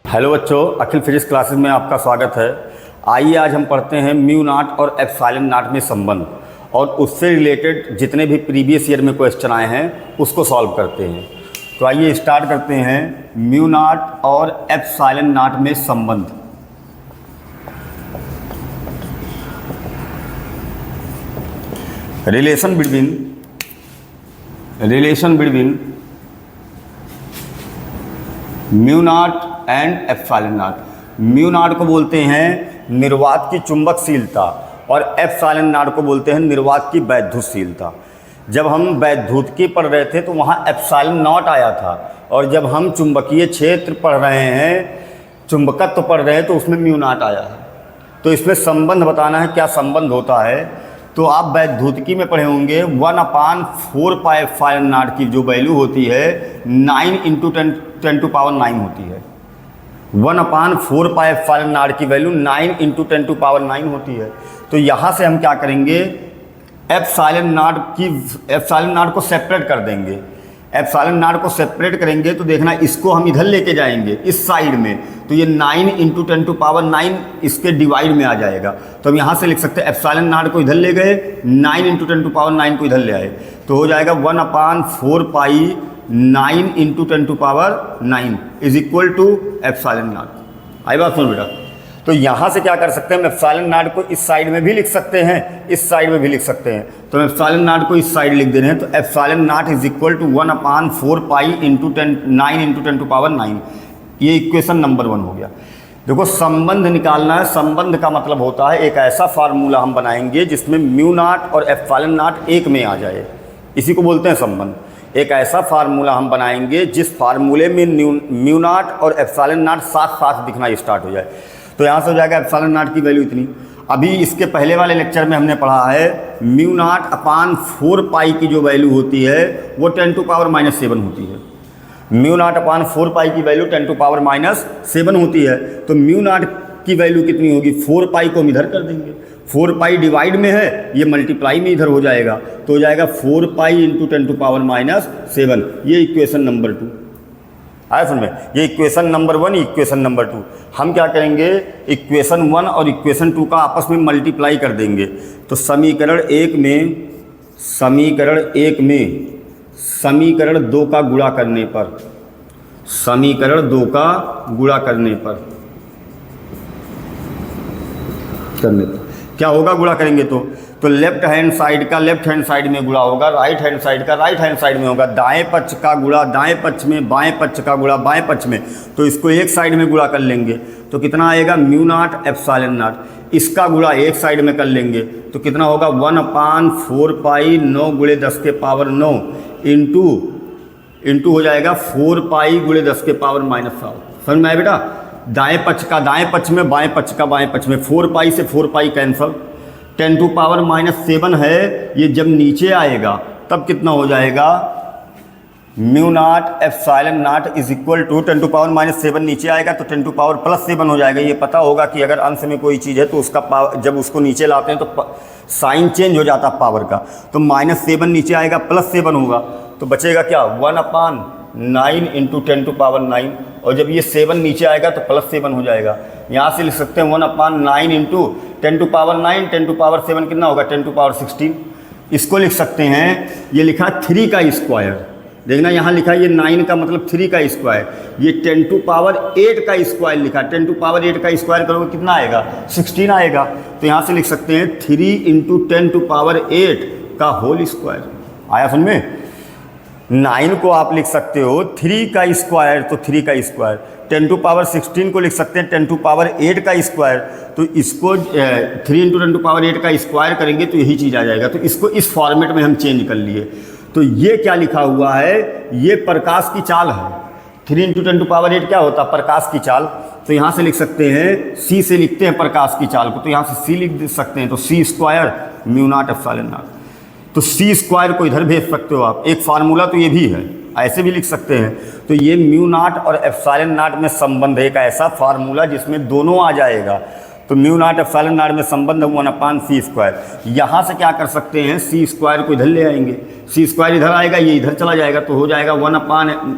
Hello बच्चों, अखिल physics classes में आपका स्वागत है। आइए आज हम पढ़ते हैं म्यू नॉट और एप्सिलॉन नॉट में संबंध और उससे रिलेटेड जितने भी प्रीवियस ईयर में क्वेश्चन आए हैं उसको सॉल्व करते हैं। तो आइए स्टार्ट करते हैं म्यू नॉट और एप्सिलॉन नॉट में संबंध। Relation between mu naught and epsilon not. Mu naught को बोलते हैं निर्वात की चुंबकशीलता और एप्सिलॉन नॉट को बोलते हैं निर्वात की वैद्युतशीलता। जब हम वैद्युतिकी पढ़ रहे थे तो वहाँ एप्सिलॉन नॉट आया था, और जब हम चुंबकीय क्षेत्र पढ़ रहे हैं, चुंबकत्व पढ़ रहे हैं, तो उसमें म्यू नॉट आया है। तो इसमें संबंध बताना है, क्या संबंध होता है। तो आप वैद्युतिकी में पढ़े होंगे 1/4 पाई एप्सिलॉन नॉट की जो वैल्यू होती है 9 × 10⁻⁹ होती है। 1/4 पाई एप्सिलॉन नॉट की वैल्यू 9 × 10⁻⁹ होती है। तो यहाँ से हम क्या करेंगे, एप्सिलॉन नॉट को सेपरेट कर देंगे। एप्सिलॉन नॉट को सेपरेट करेंगे तो देखना, इसको हम इधर लेके जाएंगे इस साइड में, तो ये 9 × 10⁻⁹ इसके डिवाइड में आ जाएगा। तो हम यहाँ से लिख सकते हैं एप्सिलॉन नॉट को इधर ले गए, 9 × 10⁻⁹ को इधर ले आए, तो हो जाएगा 1/4 pi 9 × 10⁻⁹ is equal to epsilon naught. आई बात सुन बेटा। तो यहाँ से क्या कर सकते हैं, हम एप्सिलॉन नॉट को इस साइड में भी लिख सकते हैं, इस साइड में भी लिख सकते हैं। तो एप्सिलॉन नॉट को इस साइड लिख दे रहे हैं, तो epsilon not is equal to 1/4 pi 9 × 10⁻⁹। ये इक्वेशन नंबर 1 हो गया। देखो, संबंध निकालना है। संबंध का मतलब होता है एक ऐसा फार्मूला हम बनाएंगे जिसमें म्यू नॉट और एप्सिलॉन नॉट एक में आ जाए, इसी को बोलते हैं संबंध। एक ऐसा फार्मूला हम बनाएंगे जिस फार्मूले में म्यू नॉट और एप्सिलॉन नॉट साथ साथ दिखना स्टार्ट हो जाए। तो यहाँ से हो जाएगा एप्सिलॉन नॉट की वैल्यू इतनी। अभी इसके पहले वाले लेक्चर में हमने पढ़ा है म्यू नॉट अपान 4 पाई की जो वैल्यू होती है वो 10⁻⁻7 होती है। म्यू नॉट अपान 4 पाई की वैल्यू 10⁻⁷ होती है। तो म्यू नॉट की वैल्यू कितनी होगी, 4 पाई को हम इधर कर देंगे, 4 पाई डिवाइड में है, ये मल्टीप्लाई में इधर हो जाएगा, तो हो जाएगा 4 पाई × 10⁻⁷। ये इक्वेशन नंबर 2 आया समझ में। ये इक्वेशन नंबर 1, इक्वेशन नंबर 2। हम क्या करेंगे, इक्वेशन 1 और इक्वेशन 2 का आपस में मल्टीप्लाई कर देंगे। तो समीकरण 1 में समीकरण 2 का गुणा करने पर, समीकरण 2 का गुणा करने पर क्या होगा, गुणा करेंगे तो लेफ्ट हैंड साइड का लेफ्ट हैंड साइड में गुणा होगा, राइट हैंड साइड का राइट हैंड साइड में होगा, दाएं पक्ष का गुणा दाएं पक्ष में, बाएं पक्ष का गुणा बाएं पक्ष में। तो इसको एक साइड में गुणा कर लेंगे तो कितना आएगा, म्यू नॉट एप्सिलॉन नॉट। इसका गुणा एक साइड में कर लेंगे तो कितना होगा, 1/4 पाई 9 × 10⁻⁹ इंटू हो जाएगा 4 पाई × 10⁻⁻7। समझ में आया बेटा। दाएं पक्ष का दाएं पक्ष में, बाएं पक्ष का बाएं पक्ष में, 4 पाई से 4 पाई कैंसल, 10⁻⁷ है, ये जब नीचे आएगा तब कितना हो जाएगा, mu not epsilon not is equal to 10⁻⁷ नीचे आएगा तो 10⁻+7 हो जाएगा। ये पता होगा कि अगर अंश में कोई चीज़ है तो उसका पावर, जब उसको नीचे लाते हैं तो साइन चेंज हो जाता है पावर का, तो -7 नीचे आएगा, +7 होगा, तो बचेगा क्या, 1/9 × 10⁻⁹। और जब ये 7 नीचे आएगा तो +7 हो जाएगा। यहाँ से लिख सकते हैं 1/9 × 10⁻⁹, 10⁻7 कितना होगा, 10⁻16। इसको लिख सकते हैं, ये लिखा 3 का स्क्वायर। देखना यहाँ लिखा ये 9 का मतलब 3 का स्क्वायर, ये 10⁸ का स्क्वायर लिखा, 10⁸ का स्क्वायर करोगे कितना आएगा, 16 आएगा। तो यहाँ से लिख सकते हैं 3 × 10⁸ का होल स्क्वायर। आया समझ में। 9 को आप लिख सकते हो 3 का स्क्वायर, तो 3 का स्क्वायर, 10⁻16 को लिख सकते हैं 10⁸ का स्क्वायर, तो इसको 3 × 10⁸ का स्क्वायर करेंगे तो यही चीज़ आ जाएगा। तो इसको इस फॉर्मेट में हम चेंज कर लिए। तो ये क्या लिखा हुआ है, ये प्रकाश की चाल है। 3 × 10⁸ क्या होता है, प्रकाश की चाल। तो यहाँ से लिख सकते हैं, सी से लिखते हैं प्रकाश की चाल को, तो यहाँ से सी लिख सकते हैं, तो c² mu not epsilon not. तो c² को इधर भेज सकते हो आप। एक फार्मूला तो ये भी है, ऐसे भी लिख सकते हैं। तो ये म्यू नॉट और एप्सिलॉन नॉट में संबंध है, एक ऐसा फार्मूला जिसमें दोनों आ जाएगा। तो म्यू नॉट एप्सिलॉन नॉट में संबंध 1/c²। यहाँ से क्या कर सकते हैं, c² को इधर ले आएंगे, c² इधर आएगा, ये इधर चला जाएगा, तो हो जाएगा 1/,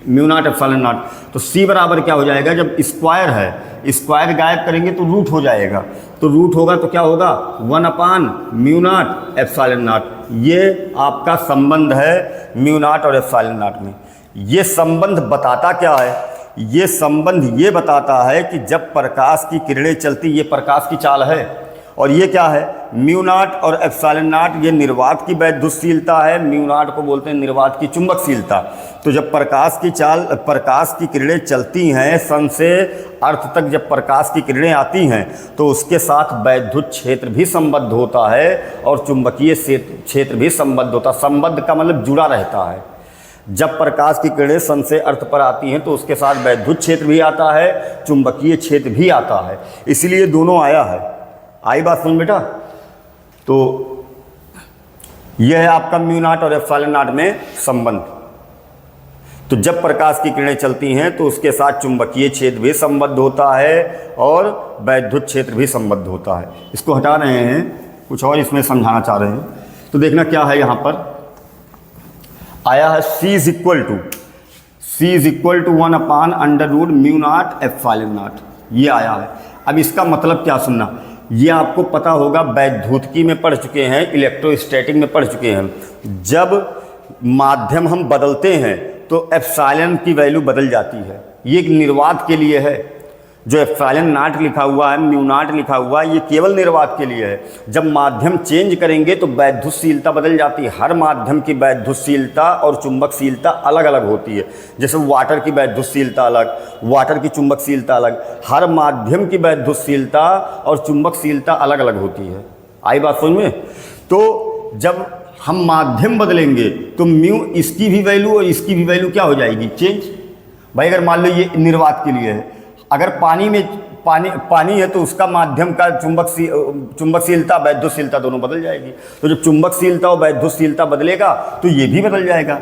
म्यू नॉट एप्सिलॉन नॉट। तो सी बराबर क्या हो जाएगा, जब स्क्वायर है, स्क्वायर गायब करेंगे तो रूट हो जाएगा, तो रूट होगा तो क्या होगा 1/म्यू नॉट एप्सिलॉन नॉट। ये आपका संबंध है म्यू नॉट और एप्सिलॉन नॉट में। ये संबंध बताता क्या है, ये संबंध ये बताता है कि जब प्रकाश की किरणें चलती, ये प्रकाश की चाल है, और ये क्या है म्यू नॉट और एप्सिलॉन नॉट, ये निर्वात की वैद्युतशीलता है, म्यू नॉट को बोलते हैं निर्वात की चुंबकशीलता। तो जब प्रकाश की चाल, प्रकाश की किरणें चलती हैं, सन से अर्थ तक जब प्रकाश की किरणें आती हैं तो उसके साथ वैद्युत क्षेत्र भी संबद्ध होता है और चुंबकीय क्षेत्र भी संबद्ध होता है। संबद्ध का मतलब जुड़ा रहता है। जब प्रकाश की किरणें सन से अर्थ पर आती हैं तो उसके साथ वैद्युत क्षेत्र भी आता है, चुंबकीय क्षेत्र भी आता है, इसलिए दोनों आया है। आई बात सुन बेटा। तो यह है आपका म्यू नॉट और एप्सिलॉन नॉट में संबंध। तो जब प्रकाश की किरणें चलती हैं तो उसके साथ चुंबकीय क्षेत्र भी संबद्ध होता है और वैद्युत क्षेत्र भी संबद्ध होता है। इसको हटा रहे हैं, कुछ और इसमें समझाना चाह रहे हैं। तो देखना क्या है, यहाँ पर आया है C इज इक्वल टू 1/√म्यू नॉट एप्सिलॉन नॉट, ये आया है। अब इसका मतलब क्या सुनना, ये आपको पता होगा, वैद्युतिकी में पढ़ चुके हैं, इलेक्ट्रोस्टैटिक में पढ़ चुके हैं। जब माध्यम हम बदलते हैं तो एप्सिलॉन की वैल्यू बदल जाती है। ये एक निर्वात के लिए है, जो एप्सिलॉन नॉट लिखा हुआ है, म्यू नॉट लिखा हुआ है, ये केवल निर्वात के लिए है। जब माध्यम चेंज करेंगे तो वैद्युतशीलता बदल जाती है। हर माध्यम की वैद्युतशीलता और चुंबकशीलता अलग अलग होती है। जैसे वाटर की वैद्युतशीलता अलग, वाटर की चुंबकशीलता अलग, हर माध्यम की वैद्युतशीलता और चुंबकशीलता अलग अलग होती है। आई बात समझ में। तो जब हम माध्यम बदलेंगे तो म्यू, इसकी भी वैल्यू और इसकी भी वैल्यू क्या हो जाएगी, चेंज। भाई अगर मान लो ये निर्वात के लिए है, अगर पानी में पानी है तो उसका माध्यम का चुंबकशीलता वैद्युतशीलता दोनों बदल जाएगी। तो जब चुंबकशीलता और वैद्युतशीलता बदलेगा तो ये भी बदल जाएगा।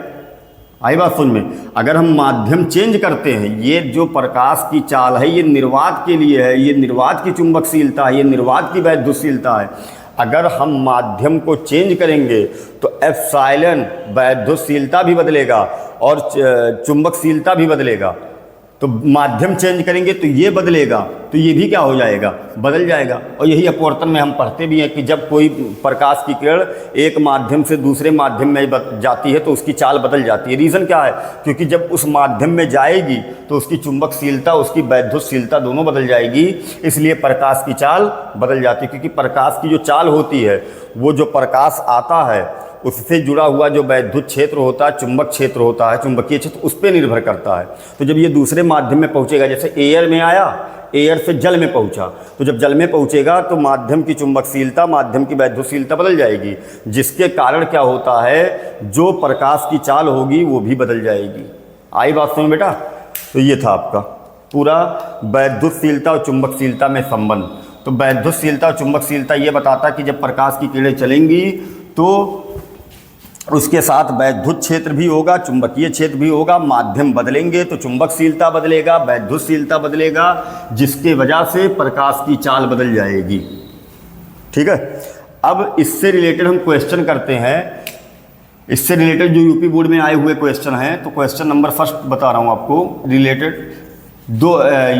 आई बात समझ में। अगर हम माध्यम चेंज करते हैं, ये जो प्रकाश की चाल है ये निर्वात के लिए है, ये निर्वात की चुंबकशीलता है, ये निर्वात की वैद्युतशीलता है। अगर हम माध्यम को चेंज करेंगे तो एप्सिलॉन वैद्युतशीलता भी बदलेगा और चुंबकशीलता भी बदलेगा। तो माध्यम चेंज करेंगे तो ये बदलेगा, तो ये भी क्या हो जाएगा, बदल जाएगा। और यही अपवर्तन में हम पढ़ते भी हैं कि जब कोई प्रकाश की किरण एक माध्यम से दूसरे माध्यम में जाती है तो उसकी चाल बदल जाती है। रीज़न क्या है, क्योंकि जब उस माध्यम में जाएगी तो उसकी चुंबकशीलता, उसकी वैद्युतशीलता दोनों बदल जाएगी, इसलिए प्रकाश की चाल बदल जाती है। क्योंकि प्रकाश की जो चाल होती है, वो जो प्रकाश आता है उससे जुड़ा हुआ जो वैद्युत क्षेत्र होता है, चुंबक क्षेत्र होता है, चुंबकीय क्षेत्र, उस पर निर्भर करता है। तो जब ये दूसरे माध्यम में पहुंचेगा, जैसे एयर में आया, एयर से जल में पहुंचा, तो जब जल में पहुंचेगा तो माध्यम की चुंबकशीलता, माध्यम की वैद्युतशीलता बदल जाएगी, जिसके कारण क्या होता है, जो प्रकाश की चाल होगी वो भी बदल जाएगी। आई बात समझ बेटा। तो ये था आपका पूरा वैद्युतशीलता और चुंबकशीलता में संबंध। तो वैद्युतशीलता और चुंबकशीलता ये बताता कि जब प्रकाश की किरणें चलेंगी तो उसके साथ वैद्युत क्षेत्र भी होगा, चुंबकीय क्षेत्र भी होगा। माध्यम बदलेंगे तो चुंबकशीलता बदलेगा, वैद्युतशीलता बदलेगा, जिसके वजह से प्रकाश की चाल बदल जाएगी। ठीक है। अब इससे रिलेटेड हम क्वेश्चन करते हैं। इससे रिलेटेड जो यूपी बोर्ड में आए हुए क्वेश्चन हैं, तो क्वेश्चन नंबर फर्स्ट बता रहा हूँ आपको रिलेटेड।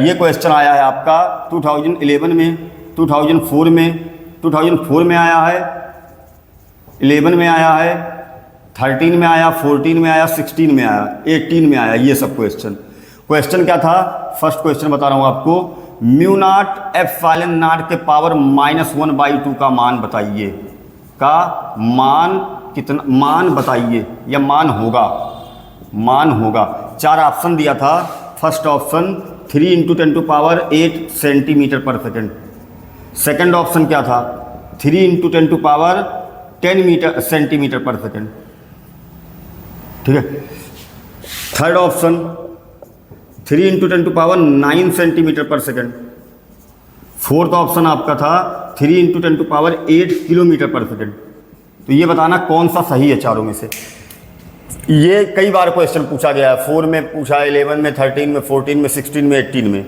ये क्वेश्चन आया है आपका 2011 में, 2004 में, 2004 में आया है, 11 में आया है, 13 में आया, 14 में आया, 16 में आया, 18 में आया। ये सब क्वेश्चन क्या था, फर्स्ट क्वेश्चन बता रहा हूँ आपको। म्यू नॉट एप्सिलॉन नॉट के पावर -1/2 का मान बताइए, का मान कितना, मान बताइए या मान होगा। 4 ऑप्शन दिया था। फर्स्ट ऑप्शन 3 × 10⁸ सेंटीमीटर पर सेकेंड। सेकेंड ऑप्शन क्या था, 3 × 10⁻10 सेंटीमीटर पर सेकेंड। ठीक है। थर्ड ऑप्शन 3 × 10⁹ सेंटीमीटर पर सेकेंड। फोर्थ ऑप्शन आपका था 3 × 10⁸ किलोमीटर पर सेकेंड। तो ये बताना कौन सा सही है चारों में से। ये कई बार क्वेश्चन पूछा गया है, 4 में पूछा, 11 में, 13 में, 14 में, 16 में, 18 में।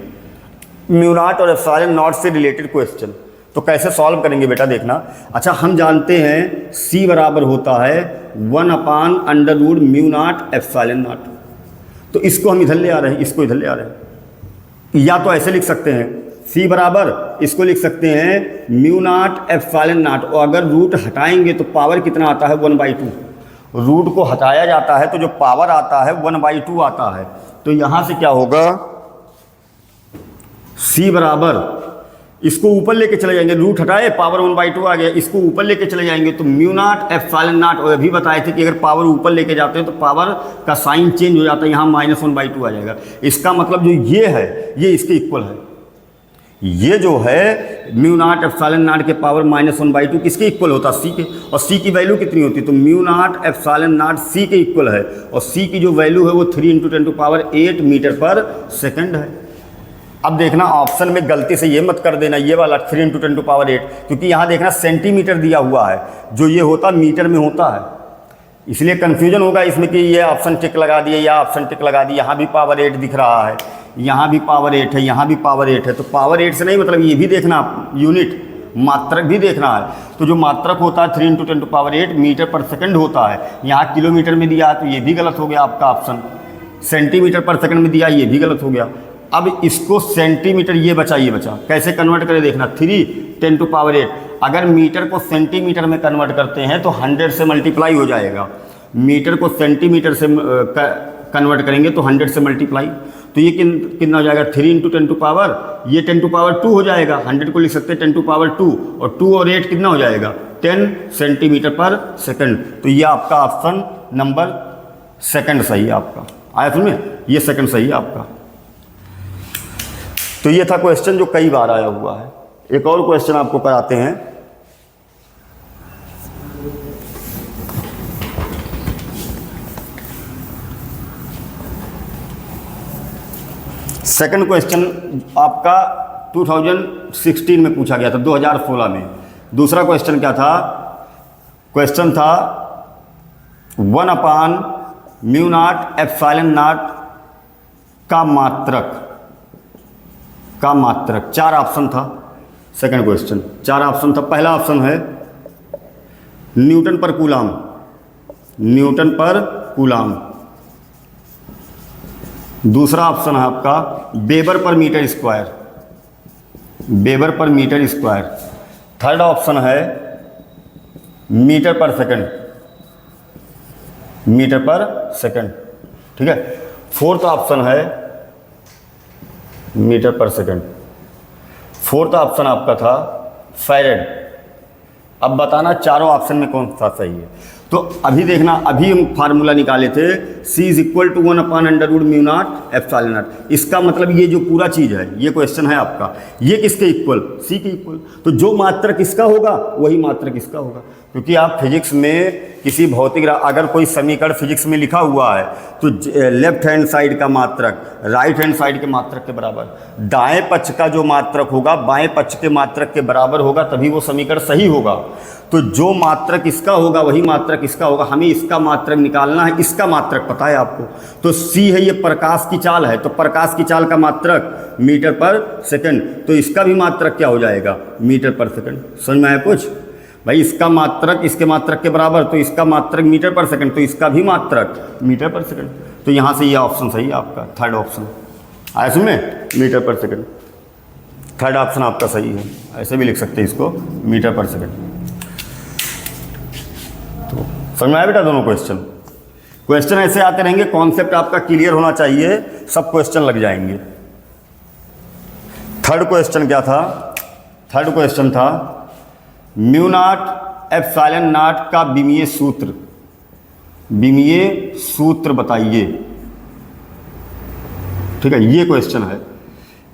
म्यू नॉट और एप्सिलॉन नॉट से रिलेटेड क्वेश्चन। तो कैसे सॉल्व करेंगे बेटा देखना। अच्छा, हम जानते हैं C बराबर होता है 1/√म्यू नॉट एप्सिलॉन नॉट। तो तो इसको हम इधर ले आ रहे हैं, इसको इधर ले आ रहे हैं। या तो ऐसे लिख सकते हैं, C बराबर इसको लिख सकते हैं म्यू नॉट एप्सिलॉन नॉट, और अगर रूट हटाएंगे तो पावर कितना आता है 1/2। रूट को हटाया जाता है तो जो पावर आता है 1/2 आता है। तो यहाँ से क्या होगा, C बराबर इसको ऊपर लेके चले जाएंगे, रूट हटाए पावर 1/2 आ गया, इसको ऊपर लेके चले जाएंगे तो म्यू नॉट एप्सिलॉन नॉट। और अभी बताए थे कि अगर पावर ऊपर लेके जाते हैं तो पावर का साइन चेंज हो जाता है, यहाँ -1/2 आ जाएगा। इसका मतलब जो ये है ये इसके इक्वल है। ये जो है म्यू नॉट एप्सिलॉन नॉट के पावर -1/2 किसके इक्वल होता है, C के। और C की वैल्यू कितनी होती है, तो mu not epsilon not C के इक्वल है, और C की जो वैल्यू है वो 3 × 10⁸ मीटर पर सेकंड है। अब देखना ऑप्शन में गलती से ये मत कर देना ये वाला 3 × 10⁸, क्योंकि यहाँ देखना सेंटीमीटर दिया हुआ है, जो ये होता मीटर में होता है, इसलिए कन्फ्यूजन होगा इसमें कि ये ऑप्शन टिक लगा दिए या ऑप्शन टिक लगा दिए। यहाँ भी पावर 8 दिख रहा है, यहाँ भी पावर 8 है, यहाँ भी पावर 8 है। तो पावर 8 से नहीं मतलब ये भी देखना, यूनिट मात्रक भी देखना है। तो जो मात्रक होता है 3 × 10⁸ मीटर पर सेकंड होता है। यहाँ किलोमीटर में दिया है तो ये भी गलत हो गया आपका ऑप्शन, सेंटीमीटर पर सेकंड में दिया ये भी गलत हो गया। अब इसको सेंटीमीटर ये बचा कैसे कन्वर्ट करें देखना, 3 × 10⁸। अगर मीटर को सेंटीमीटर में कन्वर्ट करते हैं तो 100 से मल्टीप्लाई हो जाएगा। मीटर को सेंटीमीटर से कन्वर्ट करेंगे तो 100 से मल्टीप्लाई, तो ये कितना हो जाएगा 3 × 10⁻, ये 10⁻2 हो जाएगा। 100 को लिख सकते हैं 10⁻2, और 2 और 8 कितना हो जाएगा 10 सेंटीमीटर पर सेकंड। तो ये आपका ऑप्शन नंबर सेकंड सही है आपका। आया समझ में, ये सेकंड सही है आपका। तो ये था क्वेश्चन जो कई बार आया हुआ है। एक और क्वेश्चन आपको कराते हैं। सेकंड क्वेश्चन आपका 2016 में पूछा गया था, 2016 में। दूसरा क्वेश्चन क्या था, क्वेश्चन था 1/μ0 एप्सिलॉन नॉट का मात्रक। 4 ऑप्शन था सेकंड क्वेश्चन, 4 ऑप्शन था। पहला ऑप्शन है newton per coulomb, newton per coulomb. दूसरा ऑप्शन है आपका weber per metre square, weber per metre square. Third option है metre per second, metre per second, ठीक है। फोर्थ ऑप्शन है metre per second. Fourth option आपका था फैरेड। अब बताना चारों ऑप्शन में कौन सा सही है। तो अभी देखना, अभी हम फार्मूला निकाले थे C = 1/√μ0 एप्सिलॉन नॉट। इसका मतलब ये जो पूरा चीज़ है, ये क्वेश्चन है आपका, ये किसके इक्वल, C के इक्वल। तो जो मात्रक इसका होगा वही मात्रक इसका होगा, क्योंकि आप फिजिक्स में किसी भौतिक अगर कोई समीकरण फिजिक्स में लिखा हुआ है तो लेफ्ट हैंड साइड का मात्रक राइट हैंड साइड के मात्रक के बराबर, दाएं पक्ष का जो मात्रक होगा बाएं पक्ष के मात्रक के बराबर होगा, तभी वो समीकरण सही होगा। तो जो मात्रक इसका होगा वही मात्रक इसका होगा। हमें इसका मात्रक निकालना है, इसका मात्रक पता है आपको। तो C है, ये प्रकाश की चाल है, तो प्रकाश की चाल का मात्रक मीटर पर सेकंड, तो इसका भी मात्रक क्या हो जाएगा मीटर पर सेकंड। समझ में आया कुछ भाई, इसका मात्रक इसके मात्रक के बराबर, तो इसका मात्रक मीटर पर सेकंड, तो इसका भी मात्रक मीटर पर सेकंड। तो यहाँ से ये ऑप्शन सही है आपका, थर्ड ऑप्शन आया सुनमें, metre per second. Third option आपका सही है, ऐसे भी लिख सकते हैं इसको, मीटर पर सेकंड। तो समझ में आया बेटा दोनों क्वेश्चन। क्वेश्चन ऐसे आते रहेंगे, कॉन्सेप्ट आपका क्लियर होना चाहिए, सब क्वेश्चन लग जाएंगे। थर्ड क्वेश्चन क्या था, थर्ड क्वेश्चन था μ0 एप्सिलॉन नॉट का विमीय सूत्र, विमीय सूत्र बताइए। ठीक है, ये क्वेश्चन है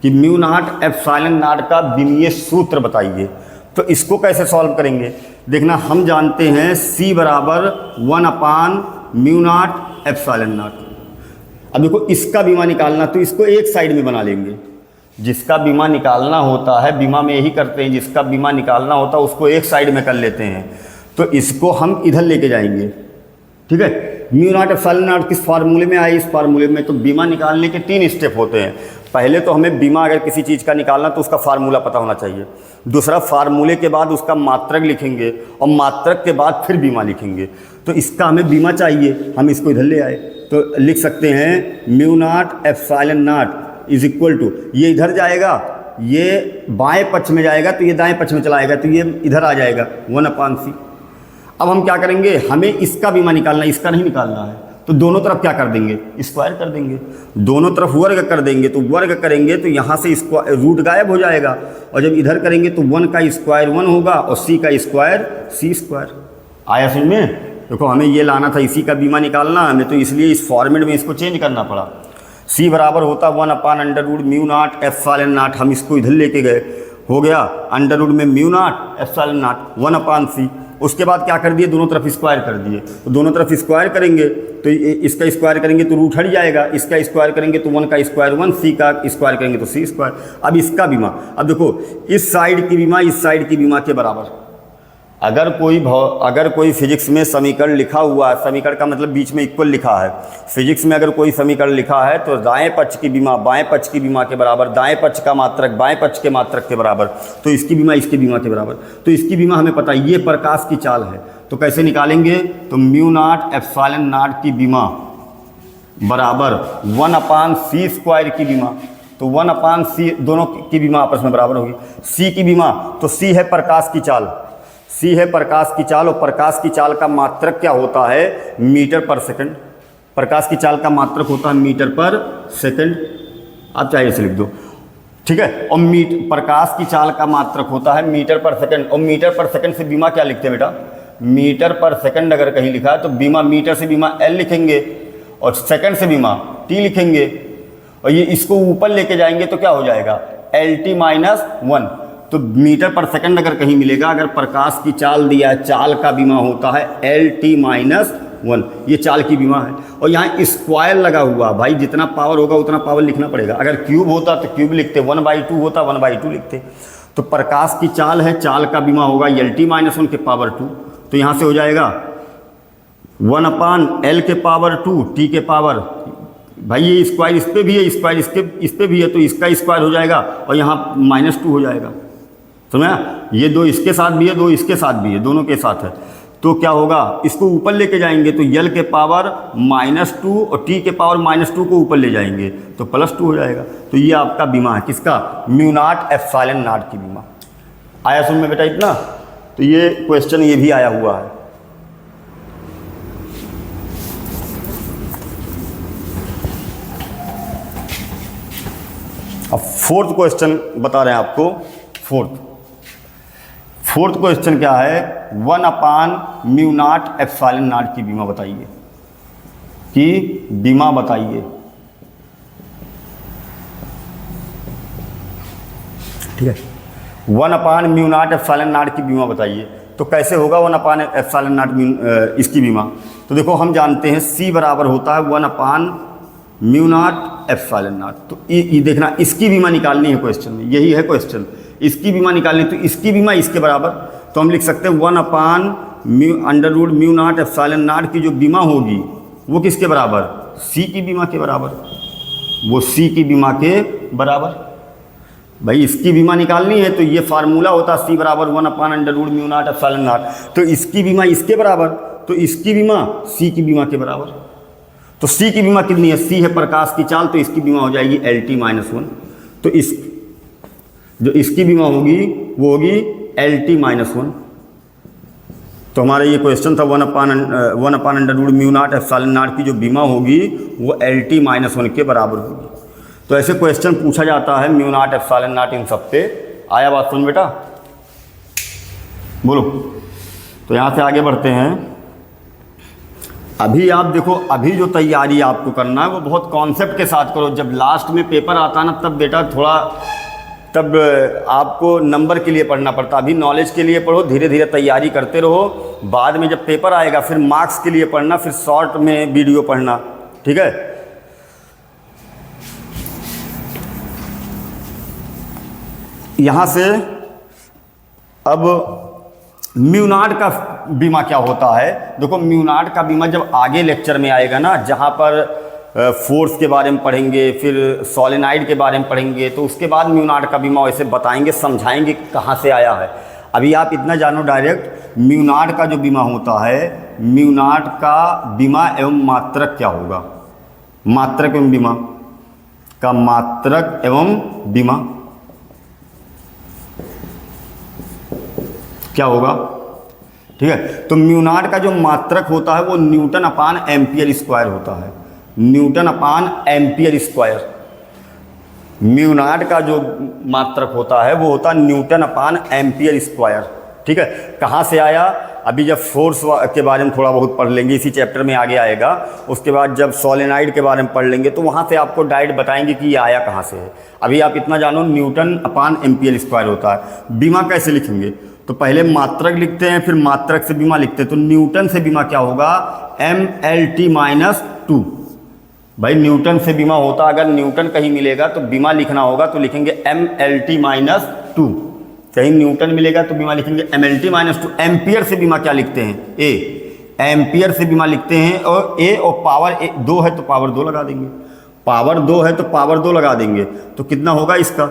कि μ0 एप्सिलॉन नॉट का विमीय सूत्र बताइए। तो इसको कैसे सॉल्व करेंगे देखना, हम जानते हैं C बराबर 1/μ0 एप्सिलॉन नॉट। अब देखो इसका बीमा निकालना, तो इसको एक साइड में बना लेंगे। जिसका बीमा निकालना होता है, बीमा में यही करते हैं, जिसका बीमा निकालना होता है उसको एक साइड में कर लेते हैं। तो इसको हम इधर लेके जाएंगे, ठीक है। μ0 एप्सिलॉन नॉट किस फार्मूले में आए, इस फार्मूले में। तो बीमा निकालने के 3 स्टेप होते हैं। पहले तो हमें बीमा अगर किसी चीज़ का निकालना तो उसका फार्मूला पता होना चाहिए। दूसरा, फार्मूले के बाद उसका मात्रक लिखेंगे, और मात्रक के बाद फिर बीमा लिखेंगे। तो इसका हमें बीमा चाहिए, हम इसको इधर ले आए। तो तो लिख सकते हैं mu not epsilon not is equal to, ये इधर जाएगा, ये बाएं पक्ष में जाएगा तो ये दाएं पक्ष में चला आएगा, तो ये इधर आ जाएगा 1/c। अब हम क्या करेंगे, हमें इसका बीमा निकालना है, इसका नहीं निकालना है, तो दोनों तरफ क्या कर देंगे, स्क्वायर कर देंगे, दोनों तरफ वर्ग कर देंगे, तो वर्ग करेंगे तो यहाँ से रूट गायब हो जाएगा, और जब इधर करेंगे तो 1 का स्क्वायर 1 होगा और c का स्क्वायर c²। आया समझ में? देखो हमें ये लाना था, इसी का बीमा निकालना हमें, तो इसलिए इस फॉर्मेट में इसको चेंज करना पड़ा। c बराबर होता 1/√μ0 एप्सिलॉन नॉट, हम इसको इधर लेके गए, हो गया अंडर रूट में mu not epsilon not 1/c। उसके बाद क्या कर दिए, दोनों तरफ स्क्वायर कर दिए, तो दोनों तरफ स्क्वायर करेंगे तो इसका स्क्वायर करेंगे तो रूट हट जाएगा, इसका स्क्वायर करेंगे तो 1 का स्क्वायर 1, c का स्क्वायर करेंगे तो c²। अब इसका बीमा, अब देखो इस साइड की बीमा इस साइड की बीमा के बराबर। अगर कोई फिजिक्स में समीकरण लिखा हुआ है, समीकरण का मतलब बीच में इक्वल लिखा है, फिजिक्स में अगर कोई समीकरण लिखा है तो दाएं पक्ष की बीमा बाएं पक्ष की बीमा के बराबर, दाएं पक्ष का मात्रक बाएं पक्ष के मात्रक के बराबर, तो इसकी बीमा इसकी बीमा के बराबर। तो इसकी बीमा हमें पता है, ये प्रकाश की चाल है, तो कैसे निकालेंगे, तो म्यू नॉट एप्सिलॉन नॉट की बीमा बराबर 1/c² की बीमा, तो 1/c, दोनों की बीमा आपस में बराबर होगी। c की बीमा, तो c है प्रकाश की चाल, c है प्रकाश की चाल, और प्रकाश की चाल का मात्रक क्या होता है, मीटर पर सेकंड। प्रकाश की चाल का मात्रक होता है मीटर पर सेकंड, आप चाहे इसे लिख दो, ठीक है। और प्रकाश की चाल का मात्रक होता है मीटर पर सेकंड, और मीटर पर सेकंड से बीमा क्या लिखते हैं बेटा, मीटर पर सेकंड अगर कहीं लिखा है तो बीमा, मीटर से बीमा l लिखेंगे और सेकंड से बीमा t लिखेंगे, और ये इसको ऊपर लेके जाएंगे तो क्या हो जाएगा, LT-1। तो मीटर पर सेकंड अगर कहीं मिलेगा, अगर प्रकाश की चाल दिया है, चाल का बीमा होता है LT-1, ये चाल की बीमा है। और यहाँ स्क्वायर लगा हुआ, भाई जितना पावर होगा उतना पावर लिखना पड़ेगा, अगर क्यूब होता तो क्यूब लिखते, 1/2 होता 1/2 लिखते। तो प्रकाश की चाल है, चाल का बीमा होगा LT-1 के पावर 2, तो यहाँ से हो जाएगा 1/L के पावर 2 t के पावर, भाई ये स्क्वायर इस पे भी है, स्क्वायर इस पे भी है, तो इसका स्क्वायर हो जाएगा और यहाँ -2 हो जाएगा, समझा। ये दो इसके साथ भी है, दो इसके साथ भी है, दोनों के साथ है, तो क्या होगा, इसको ऊपर लेके जाएंगे तो L के पावर -2 और t के पावर -2 को ऊपर ले जाएंगे तो +2 हो जाएगा। तो ये आपका बीमा है, किसका, म्यू नॉट एप्सिलॉन नॉट की बीमा। आया सुन में बेटा इतना, तो ये क्वेश्चन ये भी आया हुआ है। अब फोर्थ क्वेश्चन बता रहे हैं आपको, फोर्थ क्वेश्चन क्या है, 1/μ0 एप्सिलॉन नॉट की बीमा बताइए, कि बीमा बताइए, ठीक है। 1/μ0 एप्सिलॉन नॉट की बीमा बताइए, तो कैसे होगा 1/एप्सिलॉन नॉट इसकी बीमा। तो देखो हम जानते हैं c बराबर होता है 1/μ0 एप्सिलॉन नॉट। तो ये देखना, इसकी बीमा निकालनी है क्वेश्चन में, यही है क्वेश्चन, इसकी बीमा निकालनी, तो इसकी बीमा इसके बराबर, तो हम लिख सकते हैं 1/√μ0 एप्सिलॉन नॉट की जो बीमा होगी वो किसके बराबर, c की बीमा के बराबर, वो c की बीमा के बराबर। भाई इसकी बीमा निकालनी है तो ये फार्मूला होता c बराबर 1/√μ0 एप्सिलॉन नॉट, तो इसकी बीमा इसके बराबर, तो इसकी बीमा c की बीमा के बराबर। तो c की बीमा कितनी है, c है प्रकाश की चाल, तो इसकी बीमा हो जाएगी LT-1, तो जो इसकी बीमा होगी वो होगी LT-1। तो हमारा ये क्वेश्चन था 1/√μ0 एप्सिलॉन नॉट की जो बीमा होगी वो LT-1 के बराबर होगी। तो ऐसे क्वेश्चन पूछा जाता है mu not epsilon not in सब पे। आया बात सुन बेटा, बोलो। तो यहाँ से आगे बढ़ते हैं। अभी आप देखो, अभी जो तैयारी आपको करना है वो बहुत कॉन्सेप्ट के साथ करो। जब लास्ट में पेपर आता है ना, तब बेटा थोड़ा, तब आपको नंबर के लिए पढ़ना पड़ता। अभी नॉलेज के लिए पढ़ो, धीरे धीरे तैयारी करते रहो। बाद में जब पेपर आएगा फिर मार्क्स के लिए पढ़ना, फिर शॉर्ट में वीडियो पढ़ना, ठीक है। यहाँ से अब म्यू नॉट का बीमा क्या होता है, देखो म्यू नॉट का बीमा जब आगे लेक्चर में आएगा ना, जहाँ पर फोर्स के बारे में पढ़ेंगे, फिर सोलेनाइड के बारे में पढ़ेंगे, तो उसके बाद म्यू नॉट का बीमा वैसे बताएंगे, समझाएंगे कहाँ से आया है। अभी आप इतना जानो डायरेक्ट म्यू नॉट का जो बीमा होता है, म्यू नॉट का बीमा एवं मात्रक क्या होगा। मात्रक एवं बीमा का मात्रक एवं बीमा क्या होगा? ठीक है, तो म्यू नॉट का जो मात्रक होता है वो न्यूटन अपान एम्पियर स्क्वायर होता है, न्यूटन अपान एम्पियर स्क्वायर। म्यू नॉट का जो मात्रक होता है वो होता है न्यूटन अपान एम्पियर स्क्वायर। ठीक है, कहाँ से आया? अभी जब फोर्स के बारे में थोड़ा बहुत पढ़ लेंगे, इसी चैप्टर में आगे आएगा। उसके बाद जब सोलेनाइड के बारे में पढ़ लेंगे तो वहाँ से आपको डायरेक्ट बताएंगे कि ये आया कहाँ से है। अभी आप इतना जानो न्यूटन अपान एम्पियर स्क्वायर होता है। बीमा कैसे लिखेंगे? तो पहले मात्रक लिखते हैं, फिर मात्रक से बीमा लिखते हैं। तो न्यूटन से बीमा क्या होगा? MLT-2। भाई न्यूटन से बीमा होता, अगर न्यूटन कहीं मिलेगा तो बीमा लिखना होगा, तो लिखेंगे MLT-2। कहीं न्यूटन मिलेगा तो बीमा लिखेंगे MLT-2। एम्पियर से बीमा क्या लिखते हैं? ए। एम्पियर से बीमा लिखते हैं, और ए और पावर 2 है तो पावर 2 लगा देंगे, पावर 2 है तो पावर 2 लगा देंगे। तो कितना होगा इसका?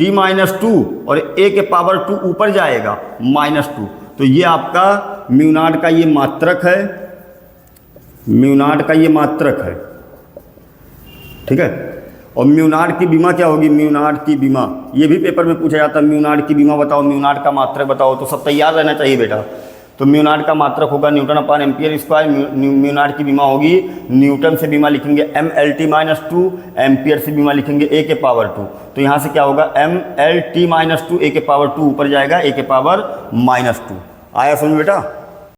MLT-2 और ए के पावर 2 ऊपर जाएगा -2। तो ये आपका म्यू नॉट का ये मात्रक है, म्यू नॉट का ये मात्रक है। ठीक है, और म्यू नॉट की बीमा क्या होगी? म्यू नॉट की बीमा, ये भी पेपर में पूछा जाता है, म्यू नॉट की बीमा बताओ, म्यू नॉट का मात्रक बताओ, तो सब तैयार रहना चाहिए बेटा। तो म्यू नॉट का मात्रक होगा न्यूटन अपान एम्पियर स्क्वायर, म्यू नॉट की बीमा होगी, न्यूटन से बीमा लिखेंगे MLT-2, एम्पियर से बीमा लिखेंगे ए के पावर 2। तो यहाँ से क्या होगा? MLT-2 ए के पावर 2 ऊपर जाएगा, ए के पावर -2। आया समझ बेटा?